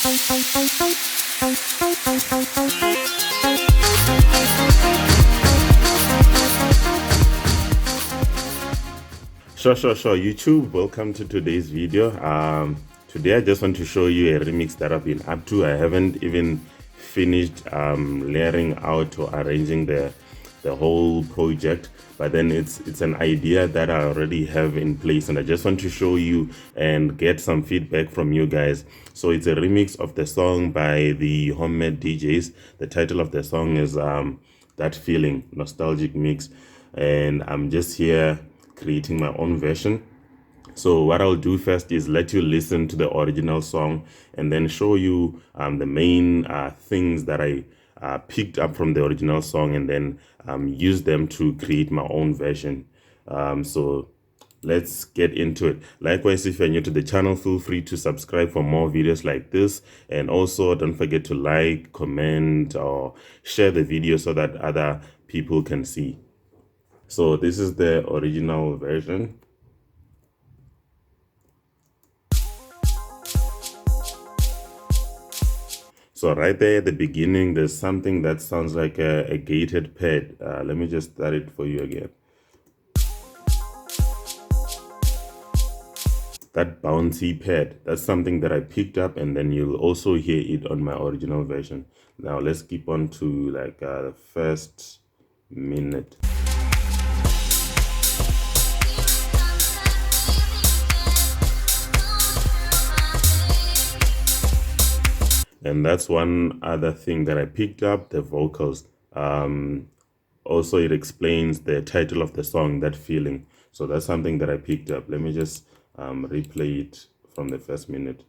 Sure. YouTube, welcome to today's video. Today I just want to show you a remix that I've been up to. I haven't even finished layering out or arranging the whole project, but then it's an idea that I already have in place, and I just want to show you and get some feedback from you guys. So it's a remix of the song by the Homemade DJs. The title of the song is That Feeling, Nostalgic Mix, and I'm just here creating my own version. So what I'll do first is let you listen to the original song and then show you the main things that I picked up from the original song, and then use them to create my own version. So let's get into it. Likewise, if you're new to the channel, feel free to subscribe for more videos like this, and also don't forget to like, comment, or share the video so that other people can see. So this is the original version. So right there at the beginning, there's something that sounds like a gated pad. Let me just start it for you again. That bouncy pad, that's something that I picked up, and then you'll also hear it on my original version. Now let's keep on to like the first minute. And that's one other thing that I picked up, the vocals. Also, it explains the title of the song, That Feeling. So that's something that I picked up. Let me just replay it from the first minute.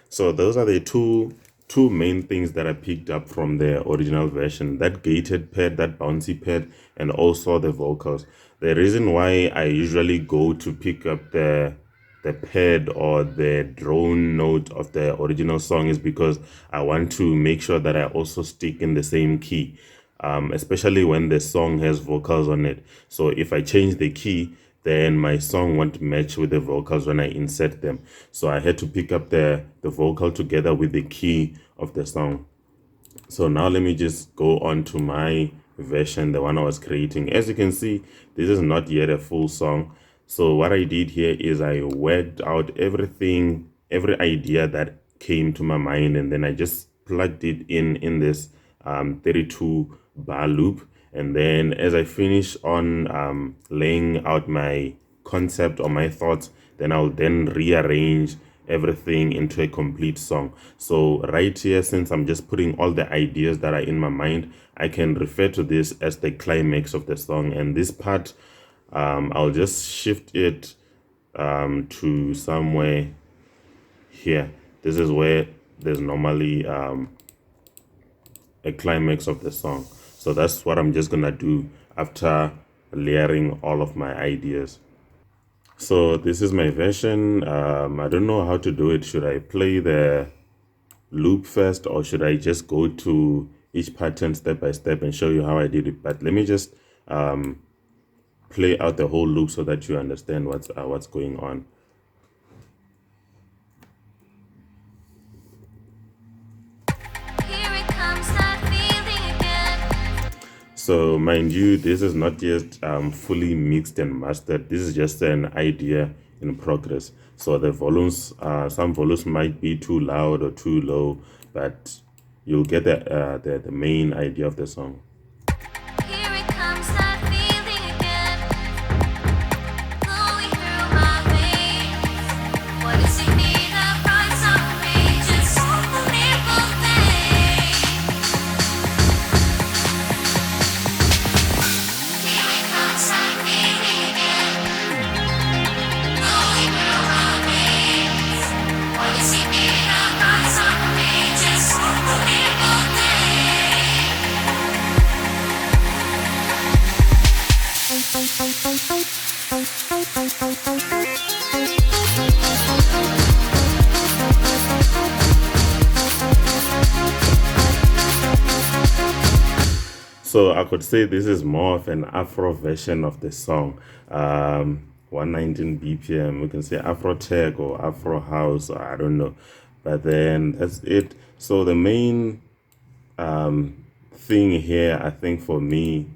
So those are the two main things that I picked up from the original version: that gated pad, that bouncy pad, and also the vocals. The reason why I usually go to pick up the pad or the drone note of the original song is because I want to make sure that I also stick in the same key, especially when the song has vocals on it. So if I change the key, then my song won't match with the vocals when I insert them. So I had to pick up the vocal together with the key of the song. So now let me just go on to my version, the one I was creating. As you can see, this is not yet a full song. So what I did here is I worked out everything, every idea that came to my mind, and then I just plugged it in this 32 bar loop. And then as I finish on laying out my concept or my thoughts, then I'll then rearrange everything into a complete song. So right here, since I'm just putting all the ideas that are in my mind, I can refer to this as the climax of the song. And this part, I'll just shift it to somewhere here. This is where there's normally a climax of the song. So that's what I'm just gonna do after layering all of my ideas. So this is my version. I don't know how to do it. Should I play the loop first, or should I just go to each pattern step by step and show you how I did it? But let me just play out the whole loop so that you understand what's going on. So mind you, this is not yet fully mixed and mastered. This is just an idea in progress. So the volumes, some volumes might be too loud or too low, but you'll get the main idea of the song. See me. So I could say this is more of an Afro version of the song. 119 BPM. We can say Afro tech or Afro house, or I don't know. But then that's it. So the main thing here, I think for me,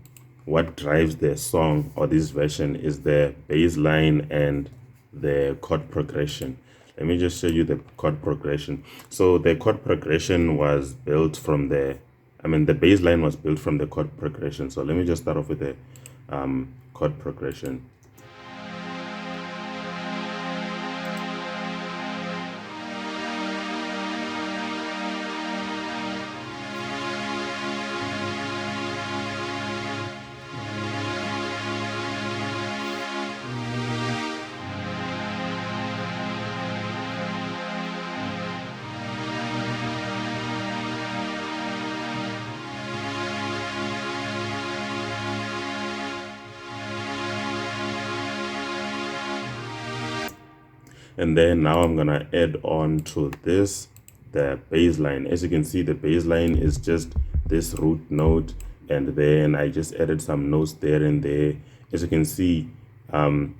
what drives the song or this version is the bass line and the chord progression. Let me just show you the chord progression. So the chord progression was built from the bass line was built from the chord progression. So let me just start off with the chord progression. And then now I'm gonna add on to this the bass line. As you can see, the bass line is just this root note, and then I just added some notes there and there. As you can see,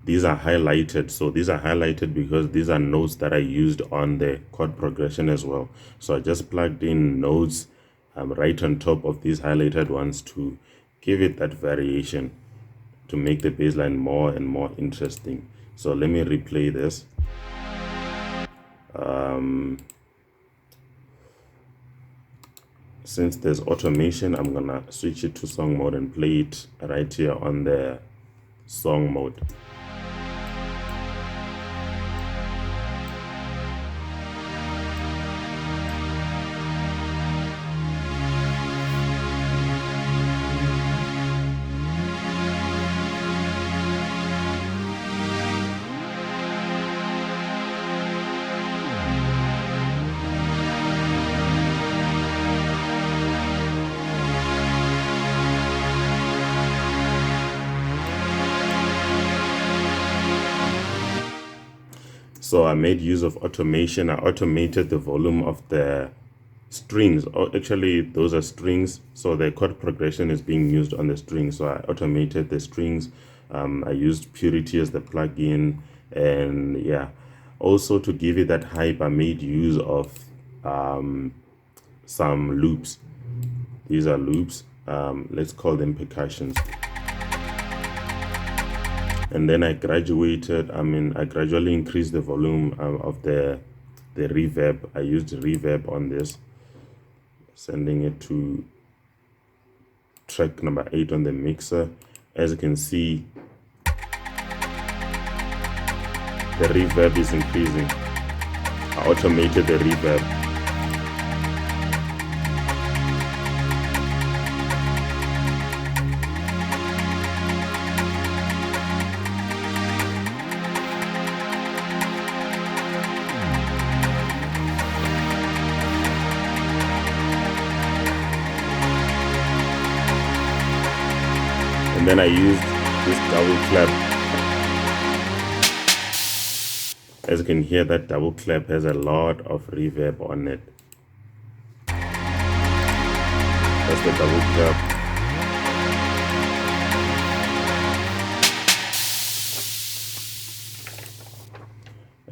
these are highlighted. So these are highlighted because these are notes that I used on the chord progression as well. So I just plugged in notes right on top of these highlighted ones to give it that variation, to make the bass line more and more interesting. So let me replay this. Since there's automation, I'm gonna switch it to song mode and play it right here on the song mode. So I made use of automation. I automated the volume of the strings. Or actually, those are strings. So the chord progression is being used on the strings. So I automated the strings. I used Purity as the plugin, and yeah. Also, to give it that hype, I made use of some loops. These are loops. Let's call them percussions. And then I gradually increased the volume of the reverb. I used reverb on this, sending it to track number 8 on the mixer. As you can see, the reverb is increasing. I automated the reverb. And then I used this double clap. As you can hear, that double clap has a lot of reverb on it. That's the double clap.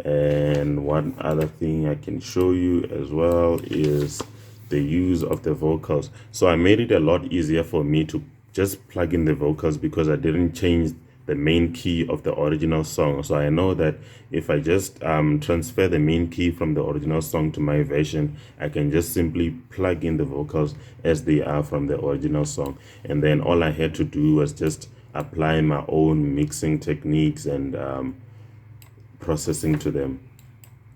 And one other thing I can show you as well is the use of the vocals. So I made it a lot easier for me to just plug in the vocals because I didn't change the main key of the original song. So I know that if I just transfer the main key from the original song to my version, I can just simply plug in the vocals as they are from the original song. And then all I had to do was just apply my own mixing techniques and processing to them.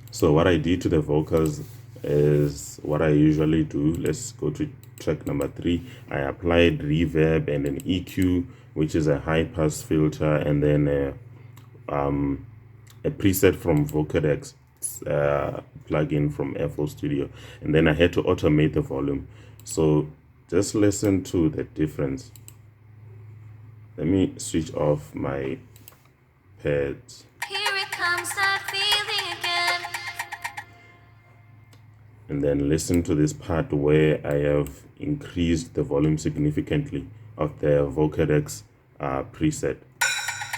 So what I did to the vocals is what I usually do. Let's go to track number 3. I applied reverb and an EQ, which is a high pass filter, and then a preset from Vocodex plugin from FL Studio. And then I had to automate the volume. So just listen to the difference. Let me switch off my pads. Here it comes, that feeling again. And then listen to this part where I have increased the volume significantly. of the Vocodex preset.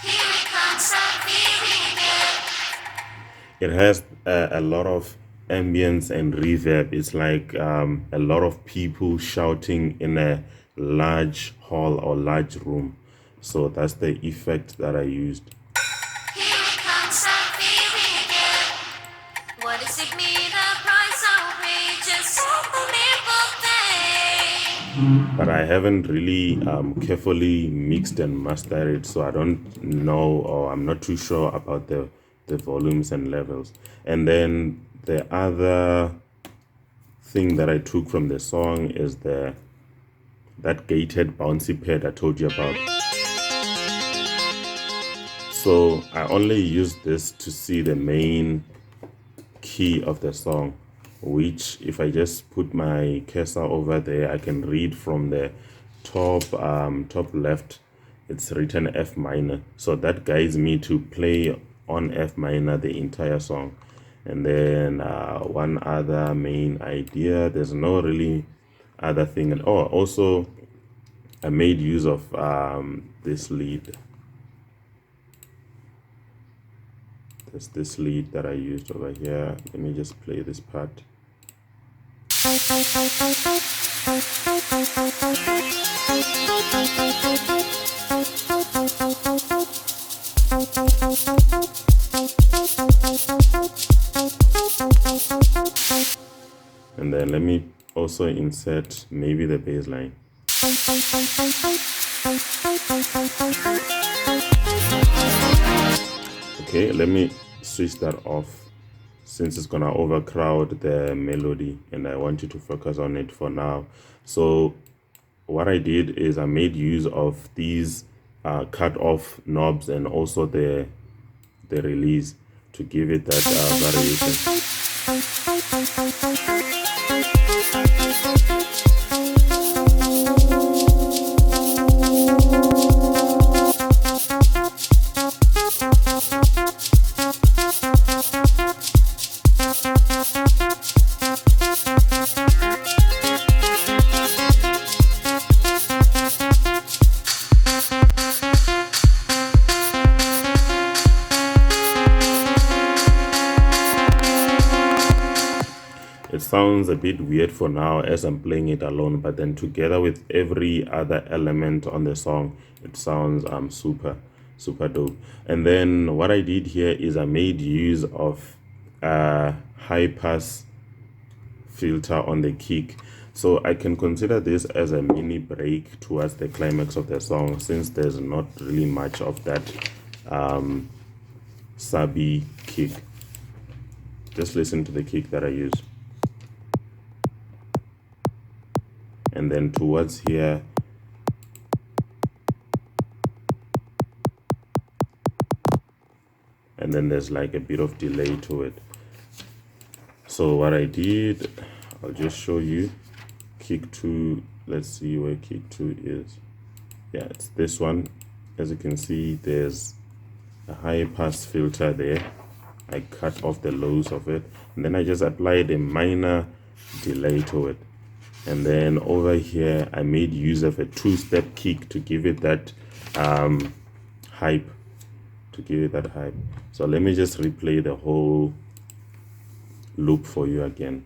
Here it comes that feeling again. It has a lot of ambience and reverb. It's like a lot of people shouting in a large hall or large room. So that's the effect that I used. Here it comes that feeling again. What does it mean? A price outrageous, unbelievable thing. But I haven't really carefully mixed and mastered it, so I don't know, or I'm not too sure about the volumes and levels. And then the other thing that I took from the song is that gated bouncy pad I told you about. So I only use this to see the main key of the song, which if I just put my cursor over there, I can read from the top left. It's written F minor, so that guides me to play on F minor the entire song. And then one other main idea, there's no really other thing. And oh, also I made use of this lead. There's this lead that I used over here. Let me just play this part. And then let me also insert maybe the bass line. Okay, let me switch that off since it's gonna overcrowd the melody and I want you to focus on it for now. So what I did is I made use of these cut off knobs and also the release to give it that variation. It sounds a bit weird for now as I'm playing it alone, but then together with every other element on the song, it sounds super dope. And then what I did here is I made use of a high pass filter on the kick. So I can consider this as a mini break towards the climax of the song, since there's not really much of that subby kick. Just listen to the kick that I use. And then towards here, and then there's like a bit of delay to it. So what I did, I'll just show you kick 2. Let's see where kick 2 is. Yeah, it's this one. As you can see, there's a high pass filter there. I cut off the lows of it, and then I just applied a minor delay to it. And then over here I made use of a 2-step kick to give it that hype, so let me just replay the whole loop for you again.